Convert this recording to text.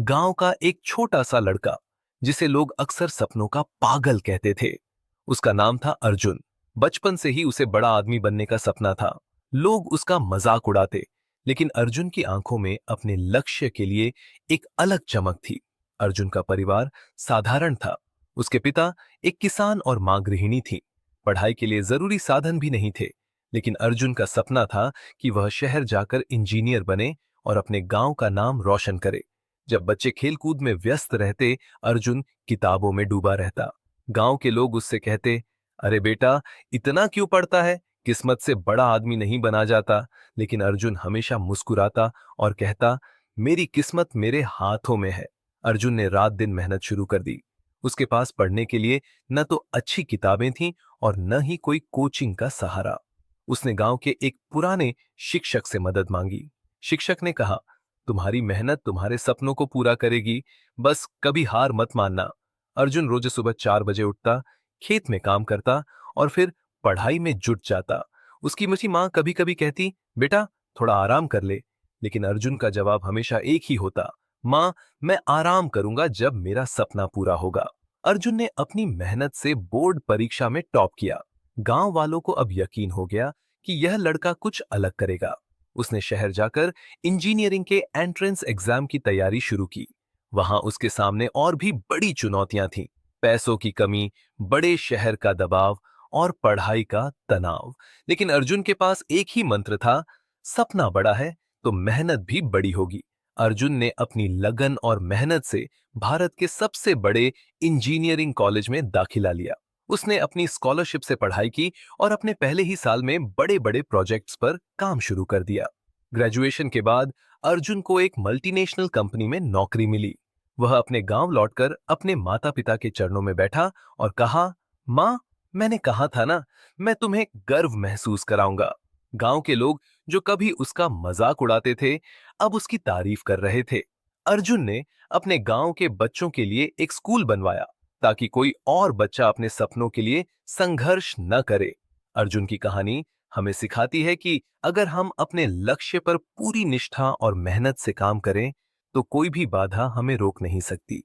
गांव का एक छोटा सा लड़का जिसे लोग अक्सर सपनों का पागल कहते थे। उसका नाम था अर्जुन। बचपन से ही उसे बड़ा आदमी बनने का सपना था। लोग उसका मजाक उड़ाते, लेकिन अर्जुन की आंखों में अपने लक्ष्य के लिए एक अलग चमक थी। अर्जुन का परिवार साधारण था। उसके पिता एक किसान और मां गृहिणी थी। पढ़ाई के लिए जरूरी साधन भी नहीं थे, लेकिन अर्जुन का सपना था कि वह शहर जाकर इंजीनियर बने और अपने गांव का नाम रोशन करे। जब बच्चे खेलकूद में व्यस्त रहते, अर्जुन किताबों में डूबा रहता। गांव के लोग उससे कहते, अरे बेटा, इतना क्यों पढ़ता है, किस्मत से बड़ा आदमी नहीं बना जाता। लेकिन अर्जुन हमेशा मुस्कुराता और कहता, मेरी किस्मत मेरे हाथों में है। अर्जुन ने रात दिन मेहनत शुरू कर दी। उसके पास पढ़ने के लिए न तो अच्छी किताबें थीं और न ही कोई कोचिंग का सहारा। उसने गांव के एक पुराने शिक्षक से मदद मांगी। शिक्षक ने कहा, तुम्हारी मेहनत तुम्हारे सपनों को पूरा करेगी, बस कभी हार मत मानना। अर्जुन रोज सुबह 4 बजे उठता, खेत में काम करता और फिर पढ़ाई में जुट जाता। उसकी मुझी मां कभी कभी कहती, बेटा थोड़ा आराम कर ले। लेकिन अर्जुन का जवाब हमेशा एक ही होता, मां, मैं आराम करूंगा जब मेरा सपना पूरा होगा। अर्जुन ने अपनी मेहनत से बोर्ड परीक्षा में टॉप किया। गांव वालों को अब यकीन हो गया कि यह लड़का कुछ अलग करेगा। उसने शहर जाकर इंजीनियरिंग के एंट्रेंस एग्जाम की तैयारी शुरू की। वहां उसके सामने और भी बड़ी चुनौतियां थीं। पैसों की कमी, बड़े शहर का दबाव और पढ़ाई का तनाव। लेकिन अर्जुन के पास एक ही मंत्र था, सपना बड़ा है तो मेहनत भी बड़ी होगी। अर्जुन ने अपनी लगन और मेहनत से भारत के सबसे बड़े इंजीनियरिंग कॉलेज में दाखिला लिया। उसने अपनी स्कॉलरशिप से पढ़ाई की और अपने पहले ही साल में बड़े बड़े प्रोजेक्ट्स पर काम शुरू कर दिया। ग्रेजुएशन के बाद अर्जुन को एक मल्टीनेशनल कंपनी में नौकरी मिली। वह अपने गांव लौटकर अपने माता पिता के चरणों में बैठा और कहा, मां, मैंने कहा था ना, मैं तुम्हें गर्व महसूस कराऊंगा। गांव के लोग जो कभी उसका मजाक उड़ाते थे, अब उसकी तारीफ कर रहे थे। अर्जुन ने अपने गांव के बच्चों के लिए एक स्कूल बनवाया ताकि कोई और बच्चा अपने सपनों के लिए संघर्ष न करे। अर्जुन की कहानी हमें सिखाती है कि अगर हम अपने लक्ष्य पर पूरी निष्ठा और मेहनत से काम करें, तो कोई भी बाधा हमें रोक नहीं सकती।